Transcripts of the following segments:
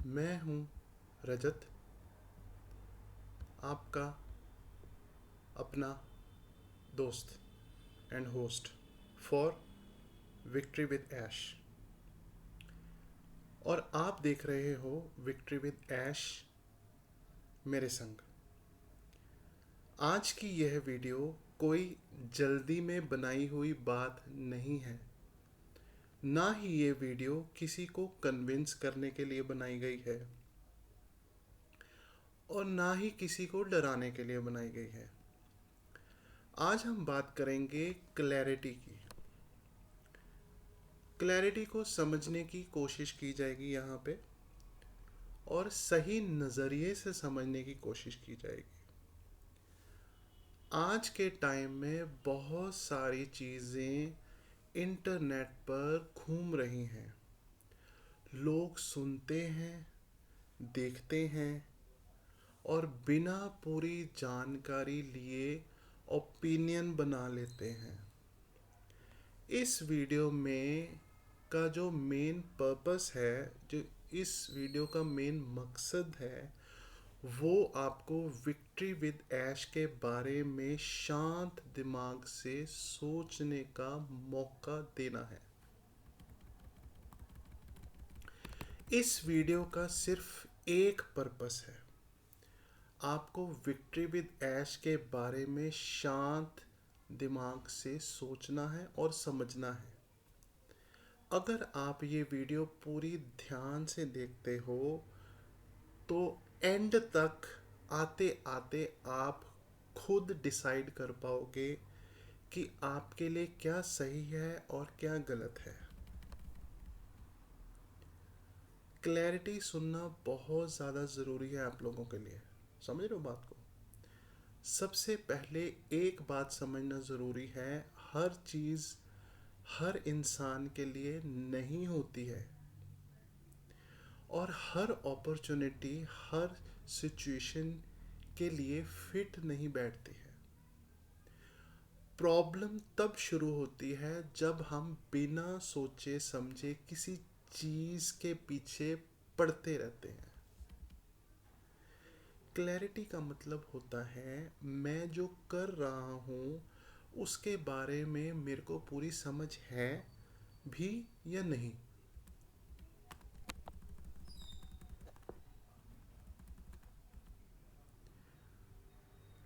मैं हूँ रजत, आपका अपना दोस्त and host for victory with Aish. और आप देख रहे हो विक्ट्री विद ऐश मेरे संग। आज की यह वीडियो कोई जल्दी में बनाई हुई बात नहीं है, ना ही ये वीडियो किसी को कन्विंस करने के लिए बनाई गई है और ना ही किसी को डराने के लिए बनाई गई है। आज हम बात करेंगे क्लैरिटी की। क्लैरिटी को समझने की कोशिश की जाएगी यहाँ पे, और सही नज़रिए से समझने की कोशिश की जाएगी। आज के टाइम में बहुत सारी चीज़ें इंटरनेट पर घूम रही हैं। लोग सुनते हैं, देखते हैं और बिना पूरी जानकारी लिए ओपिनियन बना लेते हैं। इस वीडियो में का जो मेन पर्पस है, जो इस वीडियो का मेन मकसद है, वो आपको विक्ट्री विद ऐश के बारे में शांत दिमाग से सोचने का मौका देना है। इस वीडियो का सिर्फ एक पर्पस है, आपको विक्ट्री विद ऐश के बारे में शांत दिमाग से सोचना है और समझना है। अगर आप ये वीडियो पूरी ध्यान से देखते हो तो एंड तक आते आते आप खुद डिसाइड कर पाओगे कि आपके लिए क्या सही है और क्या गलत है। क्लैरिटी सुनना बहुत ज़्यादा ज़रूरी है आप लोगों के लिए। समझ रहे हो बात को? सबसे पहले एक बात समझना ज़रूरी है, हर चीज़ हर इंसान के लिए नहीं होती है और हर अपॉर्चुनिटी हर सिचुएशन के लिए फिट नहीं बैठती है। प्रॉब्लम तब शुरू होती है जब हम बिना सोचे समझे किसी चीज़ के पीछे पड़ते रहते हैं। क्लैरिटी का मतलब होता है मैं जो कर रहा हूँ उसके बारे में मेरे को पूरी समझ है भी या नहीं।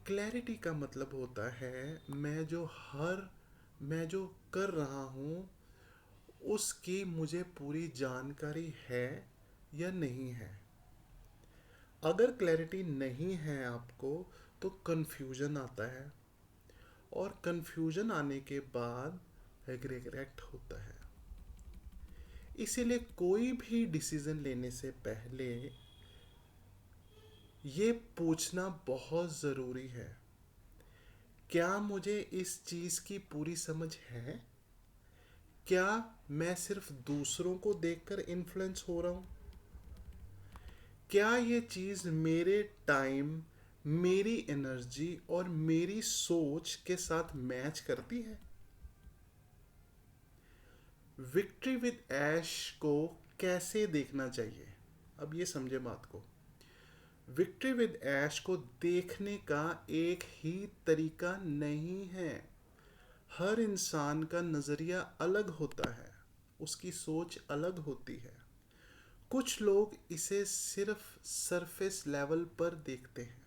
क्लैरिटी का मतलब होता है मैं जो कर रहा हूँ उसकी मुझे पूरी जानकारी है या नहीं है। अगर क्लैरिटी नहीं है आपको तो कन्फ्यूज़न आता है, और कन्फ्यूज़न आने के बाद रिग्रेट होता है। इसीलिए कोई भी डिसीज़न लेने से पहले ये पूछना बहुत ज़रूरी है, क्या मुझे इस चीज़ की पूरी समझ है? क्या मैं सिर्फ दूसरों को देखकर इन्फ्लुएंस हो रहा हूँ? क्या ये चीज़ मेरे टाइम, मेरी एनर्जी और मेरी सोच के साथ मैच करती है? विक्ट्री विद ऐश को कैसे देखना चाहिए, अब ये समझे बात को। विक्ट्री विद ऐश को देखने का एक ही तरीका नहीं है। हर इंसान का नज़रिया अलग होता है, उसकी सोच अलग होती है। कुछ लोग इसे सिर्फ सरफेस लेवल पर देखते हैं,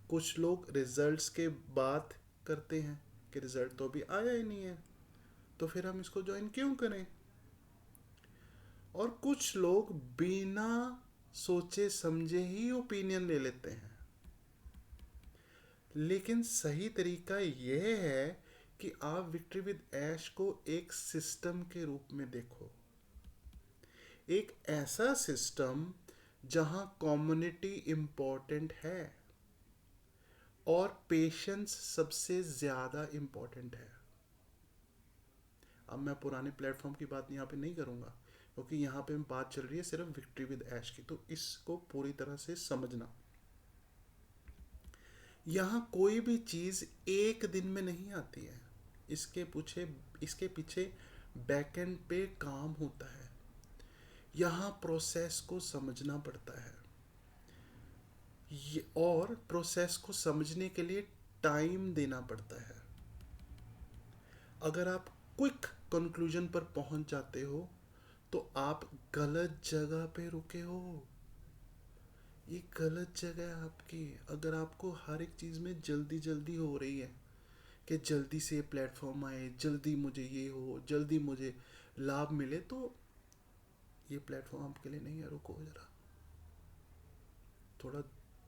कुछ लोग रिजल्ट्स के बात करते हैं कि रिजल्ट तो अभी आया ही नहीं है तो फिर हम इसको ज्वाइन क्यों करें। और कुछ लोग बिना सोचे समझे ही ओपिनियन ले लेते हैं। लेकिन सही तरीका यह है कि आप विक्ट्री विद ऐश को एक सिस्टम के रूप में देखो, एक ऐसा सिस्टम जहां कम्युनिटी इम्पोर्टेंट है और पेशेंस सबसे ज़्यादा इम्पोर्टेंट है। अब मैं पुराने प्लेटफॉर्म की बात यहाँ पे नहीं करूँगा क्योंकि यहाँ पे बात चल रही है सिर्फ विक्ट्री विद ऐश की, तो इसको पूरी तरह से समझना। यहाँ कोई भी चीज़ एक दिन में नहीं आती है, इसके पीछे बैकएंड पे काम होता है। यहाँ प्रोसेस को समझना पड़ता है, और प्रोसेस को समझने के लिए टाइम देना पड़ता है। अगर आप क्विक कंक्लूजन पर पहुंच जाते हो तो आप गलत जगह पे रुके हो। ये गलत जगह है आपकी। अगर आपको हर एक चीज़ में जल्दी जल्दी हो रही है कि जल्दी से प्लेटफॉर्म आए, जल्दी मुझे ये हो, जल्दी मुझे लाभ मिले, तो ये प्लेटफॉर्म आपके लिए नहीं है। रुको जरा, थोड़ा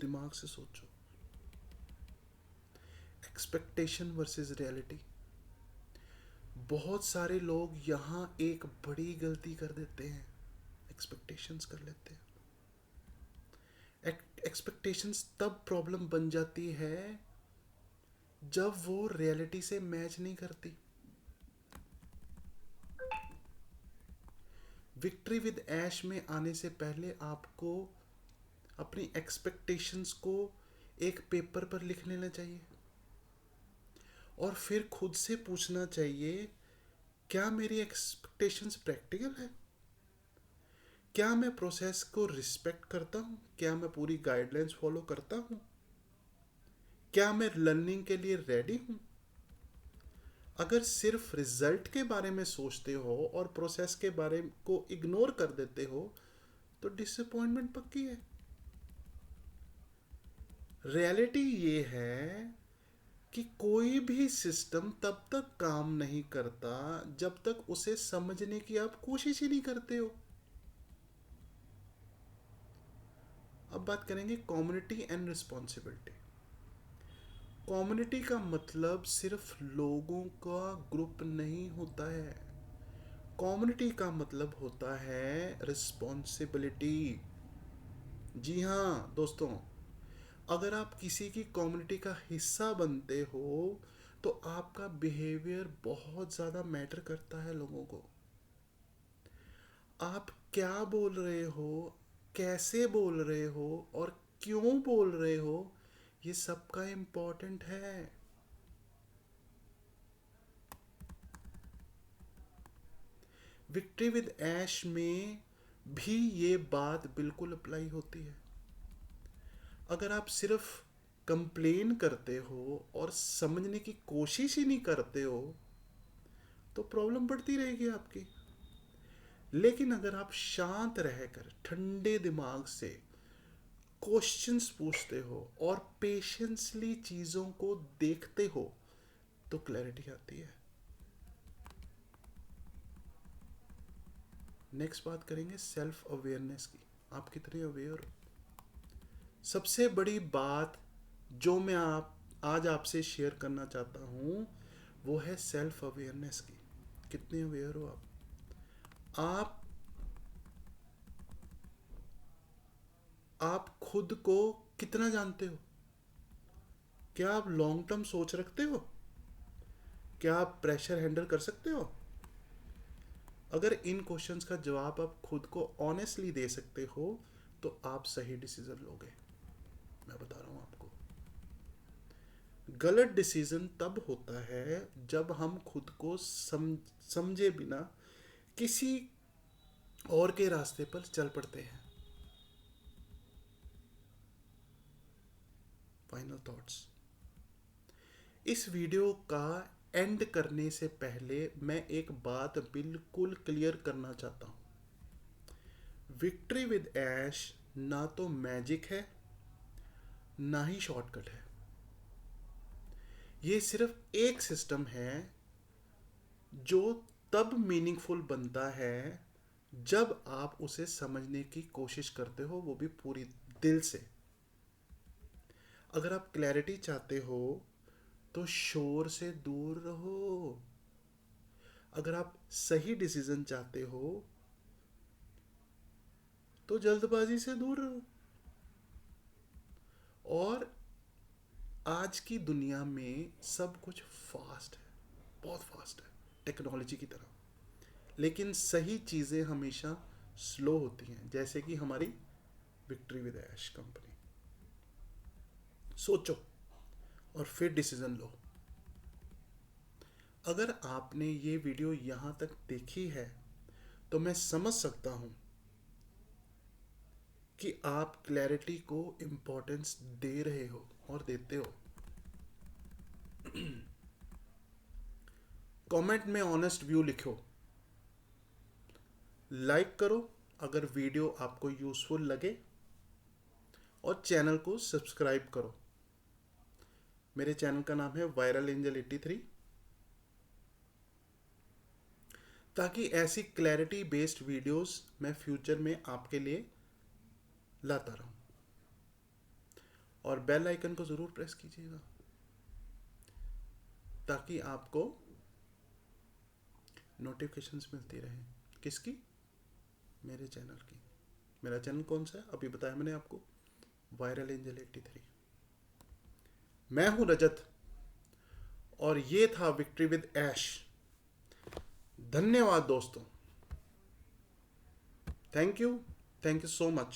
दिमाग से सोचो। Expectation versus reality. बहुत सारे लोग यहाँ एक बड़ी गलती कर देते हैं, एक्सपेक्टेशंस कर लेते हैं। एक्सपेक्टेशंस तब प्रॉब्लम बन जाती है जब वो रियलिटी से मैच नहीं करती। विक्ट्री विद ऐश में आने से पहले आपको अपनी एक्सपेक्टेशंस को एक पेपर पर लिख लेना चाहिए और फिर खुद से पूछना चाहिए, क्या मेरी एक्सपेक्टेशंस प्रैक्टिकल है? क्या मैं प्रोसेस को रिस्पेक्ट करता हूँ? क्या मैं पूरी गाइडलाइंस फॉलो करता हूँ? क्या मैं लर्निंग के लिए रेडी हूँ? अगर सिर्फ रिजल्ट के बारे में सोचते हो और प्रोसेस के बारे को इग्नोर कर देते हो तो डिसअपॉइंटमेंट पक्की है। रियलिटी ये है कि कोई भी सिस्टम तब तक काम नहीं करता जब तक उसे समझने की आप कोशिश ही नहीं करते हो। अब बात करेंगे कम्युनिटी एंड रिस्पॉन्सिबिलिटी। कम्युनिटी का मतलब सिर्फ लोगों का ग्रुप नहीं होता है। कम्युनिटी का मतलब होता है रिस्पॉन्सिबिलिटी। जी हाँ दोस्तों, अगर आप किसी की कम्युनिटी का हिस्सा बनते हो तो आपका बिहेवियर बहुत ज़्यादा मैटर करता है लोगों को। आप क्या बोल रहे हो, कैसे बोल रहे हो और क्यों बोल रहे हो, ये सबका इम्पोर्टेंट है। विक्ट्री विद ऐश में भी ये बात बिल्कुल अप्लाई होती है। अगर आप सिर्फ कंप्लेन करते हो और समझने की कोशिश ही नहीं करते हो तो प्रॉब्लम बढ़ती रहेगी आपकी। लेकिन अगर आप शांत रहकर ठंडे दिमाग से क्वेश्चंस पूछते हो और पेशेंसली चीज़ों को देखते हो तो क्लैरिटी आती है। नेक्स्ट बात करेंगे सेल्फ अवेयरनेस की। आप कितने अवेयर हो? सबसे बड़ी बात जो मैं आज आपसे शेयर करना चाहता हूँ वो है सेल्फ अवेयरनेस की। कितने अवेयर हो आप आप खुद को कितना जानते हो? क्या आप लॉन्ग टर्म सोच रखते हो? क्या आप प्रेशर हैंडल कर सकते हो? अगर इन क्वेश्चंस का जवाब आप खुद को ऑनेस्टली दे सकते हो तो आप सही डिसीजन लोगे। मैं बता रहा हूँ आपको, गलत डिसीजन तब होता है जब हम खुद को समझे बिना किसी और के रास्ते पर चल पड़ते हैं। Final thoughts. इस वीडियो का एंड करने से पहले मैं एक बात बिल्कुल क्लियर करना चाहता हूँ। विक्ट्री विद ऐश ना तो मैजिक है ना ही शॉर्टकट है। ये सिर्फ एक सिस्टम है जो तब मीनिंगफुल बनता है जब आप उसे समझने की कोशिश करते हो, वो भी पूरी दिल से। अगर आप क्लैरिटी चाहते हो तो शोर से दूर रहो। अगर आप सही डिसीजन चाहते हो तो जल्दबाजी से दूर रहो। और आज की दुनिया में सब कुछ फास्ट है, बहुत फास्ट है, टेक्नोलॉजी की तरह। लेकिन सही चीज़ें हमेशा स्लो होती हैं, जैसे कि हमारी विक्ट्री विद ऐश कंपनी। सोचो और फिर डिसीजन लो। अगर आपने ये वीडियो यहाँ तक देखी है तो मैं समझ सकता हूँ कि आप क्लैरिटी को इम्पोर्टेंस दे रहे हो और देते हो। कमेंट में ऑनेस्ट व्यू लिखो, लाइक करो अगर वीडियो आपको यूज़फुल लगे, और चैनल को सब्सक्राइब करो। मेरे चैनल का नाम है वायरल एंजल 83, ताकि ऐसी क्लैरिटी बेस्ड वीडियोस मैं फ्यूचर में आपके लिए लाता रहूं। और बेल आइकन को ज़रूर प्रेस कीजिएगा ताकि आपको नोटिफिकेशंस मिलती रहे। किसकी? मेरे चैनल की। मेरा चैनल कौन सा है अभी बताया मैंने आपको, वायरल एंजल 83। मैं हूं रजत और ये था विक्ट्री विद ऐश। धन्यवाद दोस्तों, थैंक यू सो मच।